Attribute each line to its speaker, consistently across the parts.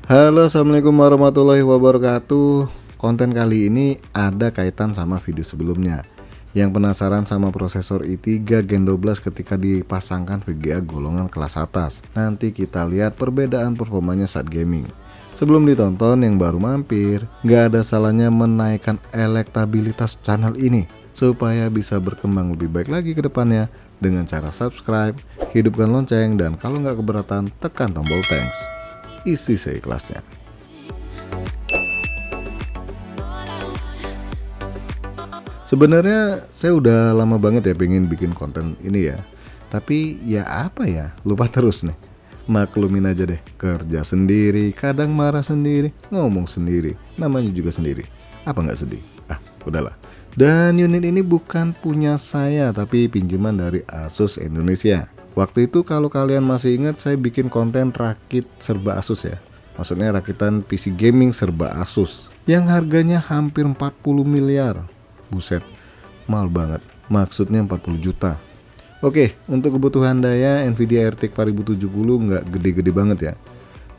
Speaker 1: Halo, assalamualaikum warahmatullahi wabarakatuh. Konten kali ini ada kaitan sama video sebelumnya. Yang penasaran sama prosesor i3 Gen 12 ketika dipasangkan VGA golongan kelas atas? Nanti kita lihat perbedaan performanya saat gaming. Sebelum ditonton, yang baru mampir, gak ada salahnya menaikkan elektabilitas channel ini supaya bisa berkembang lebih baik lagi ke depannya dengan cara subscribe, hidupkan lonceng, dan kalau nggak keberatan tekan tombol thanks. Isi seikhlasnya. Sebenarnya saya udah lama banget ya pengen bikin konten ini ya. Tapi ya apa ya, lupa terus nih. Maklumin aja deh, kerja sendiri, kadang marah sendiri, ngomong sendiri, namanya juga sendiri. Apa nggak sedih? Udahlah. Dan unit ini bukan punya saya, tapi pinjaman dari Asus Indonesia. Waktu itu kalau kalian masih ingat, saya bikin konten rakit serba Asus ya. Maksudnya rakitan PC gaming serba Asus yang harganya hampir 40 miliar. Buset, mahal banget. Maksudnya 40 juta. Oke, untuk kebutuhan daya Nvidia RTX 4070 nggak gede-gede banget ya.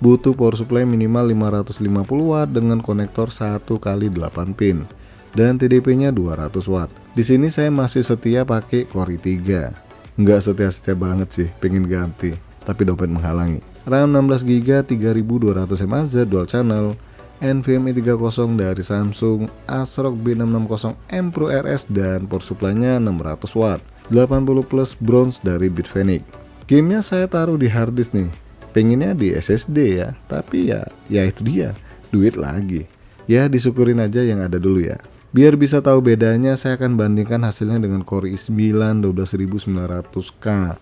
Speaker 1: Butuh power supply minimal 550 watt dengan konektor 1x8 pin dan TDP-nya 200 watt. Di sini saya masih setia pakai Core i3. Nggak setia-setia banget sih, pengen ganti, tapi dompet menghalangi. RAM 16GB 3200 mAh dual channel, NVMe 30 dari Samsung, ASRock B660M Pro RS dan power supply-nya 600 watt. 80 plus bronze dari Bitfenix. Gamenya saya taruh di harddisk nih. Pengennya di SSD ya, tapi ya itu dia, duit lagi. Ya disyukurin aja yang ada dulu ya. Biar bisa tahu bedanya, saya akan bandingkan hasilnya dengan Core i9 12900K.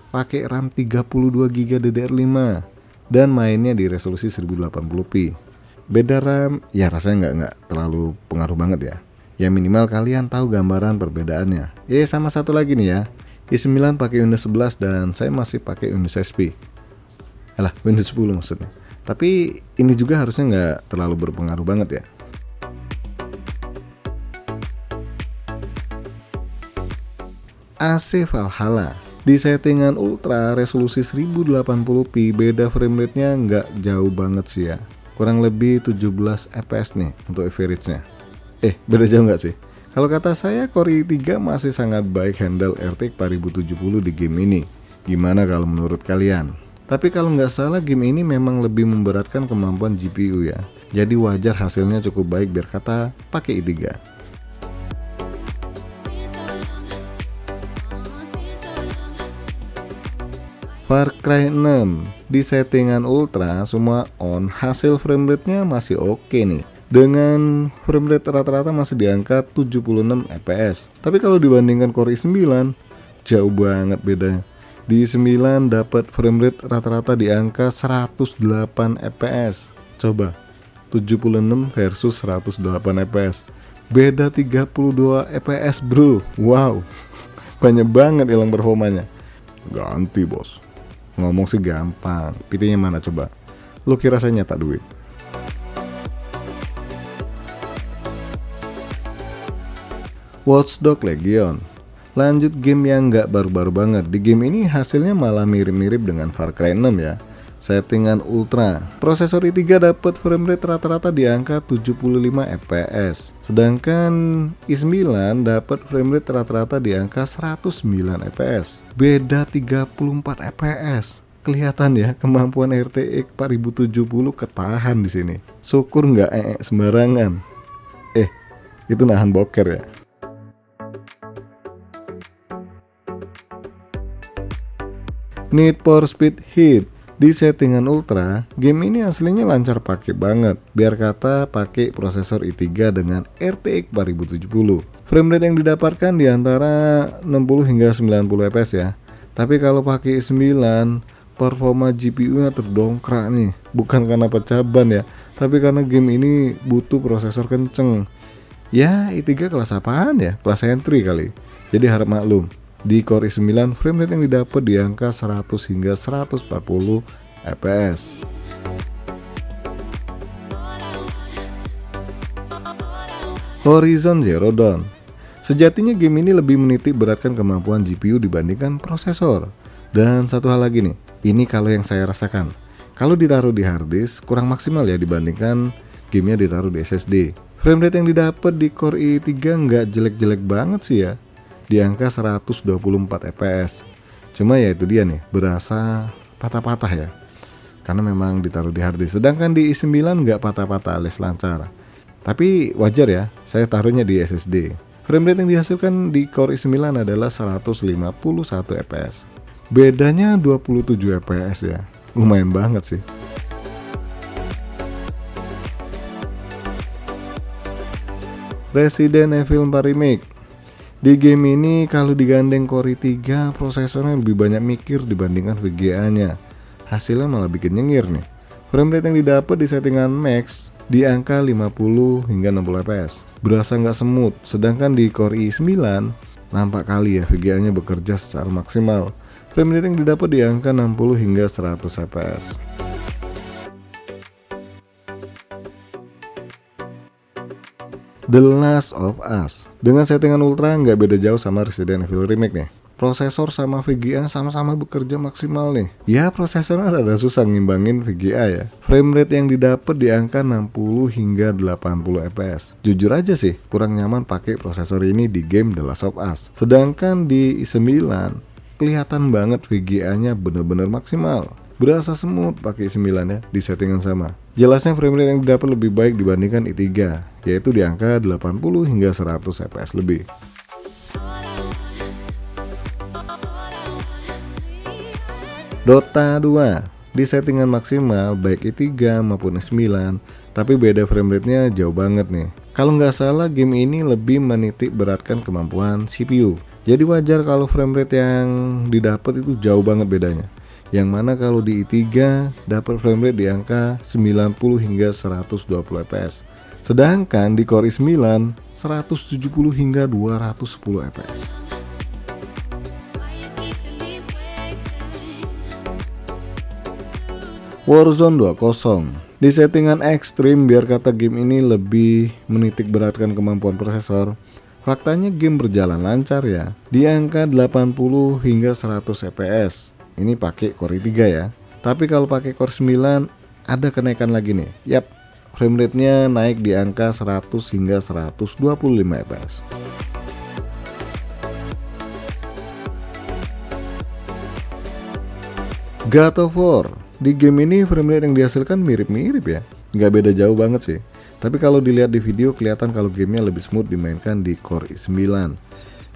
Speaker 1: Pakai RAM 32GB DDR5 dan mainnya di resolusi 1080p. Beda RAM ya rasanya nggak terlalu pengaruh banget ya. Ya minimal kalian tahu gambaran perbedaannya. Sama satu lagi nih ya. i9 pakai Windows 11 dan saya masih pakai Windows XP. Windows 10 maksudnya. Tapi ini juga harusnya nggak terlalu berpengaruh banget ya. AC Valhalla di settingan ultra resolusi 1080p, beda frame rate-nya nggak jauh banget sih ya. Kurang lebih 17 fps nih untuk average-nya. Beda jauh nggak sih? Kalau kata saya, Core i3 masih sangat baik handle RTX 4070 di game ini. Gimana kalau menurut kalian? Tapi kalau nggak salah, game ini memang lebih memberatkan kemampuan GPU ya. Jadi wajar hasilnya cukup baik biar kata pakai i3. Far Cry 6 di settingan ultra semua on, hasil frame rate-nya masih oke nih. Dengan frame rate rata-rata masih di angka 76 fps. Tapi kalau dibandingkan Core i9 jauh banget bedanya. Di i9 dapat frame rate rata-rata di angka 108 fps. Coba 76 versus 108 fps. Beda 32 fps, bro. Wow. Banyak banget hilang performanya. Ganti, bos. Ngomong sih gampang, PT-nya mana coba? Lu kira saya nyata duit? Watch Dogs Legion. Lanjut game yang nggak baru-baru banget. Di game ini hasilnya malah mirip-mirip dengan Far Cry 6 ya. Settingan ultra. Prosesor i3 dapat frame rate rata-rata di angka 75 fps. Sedangkan i9 dapat frame rate rata-rata di angka 109 fps. Beda 34 fps. Kelihatan ya kemampuan RTX 4070 ketahan di sini. Syukur nggak sembarangan. Itu nahan boker ya. Need for Speed Heat. Di settingan ultra, game ini aslinya lancar pakai banget. Biar kata pakai prosesor i3 dengan RTX 4070. Frame rate yang didapatkan di antara 60 hingga 90 fps ya. Tapi kalau pakai i9, performa GPU-nya terdongkrak nih. Bukan karena pecah ban ya, tapi karena game ini butuh prosesor kenceng. Ya, i3 kelas apaan ya? Kelas entry kali. Jadi harap maklum. Di Core i9 frame rate yang didapat di angka 100 hingga 140 fps. Horizon Zero Dawn. Sejatinya game ini lebih menitik beratkan kemampuan GPU dibandingkan prosesor. Dan satu hal lagi nih, ini kalau yang saya rasakan. Kalau ditaruh di harddisk kurang maksimal ya dibandingkan gamenya ditaruh di SSD. Frame rate yang didapat di Core i3 nggak jelek-jelek banget sih ya, di angka 124 fps. Cuma ya itu dia nih, berasa patah-patah ya, karena memang ditaruh di harddisk. Sedangkan di i9 nggak patah-patah alias lancar. Tapi wajar ya, saya taruhnya di SSD. Frame rate yang dihasilkan di Core i9 adalah 151 fps. Bedanya 27 fps ya, lumayan banget sih. Resident Evil 4 Remake. Di game ini kalau digandeng Core i3, prosesornya lebih banyak mikir dibandingkan VGA-nya. Hasilnya malah bikin nyengir nih. Frame rate yang didapat di settingan max di angka 50 hingga 60 fps. Berasa nggak smooth, sedangkan di Core i9 nampak kali ya VGA-nya bekerja secara maksimal. Frame rate yang didapat di angka 60 hingga 100 fps. The Last of Us dengan settingan ultra nggak beda jauh sama Resident Evil Remake nih. Prosesor sama VGA sama-sama bekerja maksimal nih. Ya prosesornya rada susah ngimbangin VGA ya. Frame rate yang didapat di angka 60 hingga 80 fps. Jujur aja sih kurang nyaman pakai prosesor ini di game The Last of Us. Sedangkan di i9 kelihatan banget VGA-nya bener-bener maksimal. Berasa smooth pakai i9 ya di settingan sama. Jelasnya frame rate yang didapat lebih baik dibandingkan i3, yaitu di angka 80 hingga 100 fps lebih. Dota 2 di settingan maksimal baik i3 maupun i9, tapi beda frame rate-nya jauh banget nih. Kalau nggak salah game ini lebih menitik beratkan kemampuan CPU. Jadi wajar kalau frame rate yang didapat itu jauh banget bedanya. Yang mana kalau di i3 dapat frame rate di angka 90 hingga 120 fps. Sedangkan di Core i9 170 hingga 210 fps. Warzone 2.0 di settingan ekstrim biar kata game ini lebih menitik beratkan kemampuan prosesor. Faktanya game berjalan lancar ya, di angka 80 hingga 100 fps. Ini pakai Core i3 ya. Tapi kalau pakai Core 9 ada kenaikan lagi nih. Yap, frame rate-nya naik di angka 100 hingga 125 fps. God of War. Di game ini frame rate yang dihasilkan mirip-mirip ya. Nggak beda jauh banget sih. Tapi kalau dilihat di video kelihatan kalau gamenya lebih smooth dimainkan di Core i9.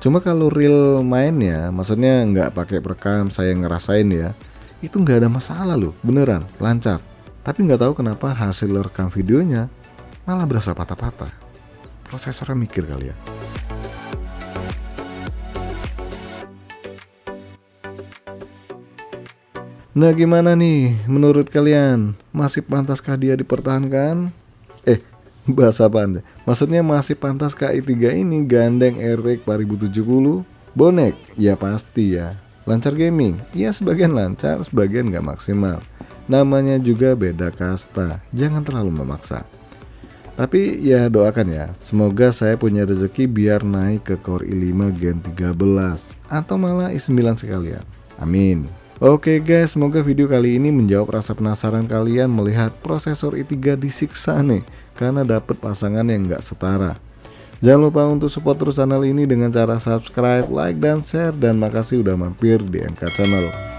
Speaker 1: Cuma kalau real mainnya, maksudnya nggak pakai perekam, saya ngerasain ya, itu nggak ada masalah loh, beneran lancar. Tapi nggak tahu kenapa hasil rekam videonya malah berasa patah-patah. Prosesornya mikir kali ya. Nah gimana nih menurut kalian? Masih pantaskah dia dipertahankan? Bahasa apaan? Maksudnya masih pantaskah i3 ini gandeng RTX 4070? Bonek? Ya pasti ya. Lancar gaming? Ya sebagian lancar, sebagian gak maksimal. Namanya juga beda kasta, jangan terlalu memaksa. Tapi ya doakan ya, semoga saya punya rezeki biar naik ke Core i5 Gen 13 atau malah i9 sekalian. Amin. Oke guys, semoga video kali ini menjawab rasa penasaran kalian melihat prosesor i3 disiksa nih karena dapet pasangan yang gak setara. Jangan lupa untuk support terus channel ini dengan cara subscribe, like, dan share. Dan makasih udah mampir di MK Channel.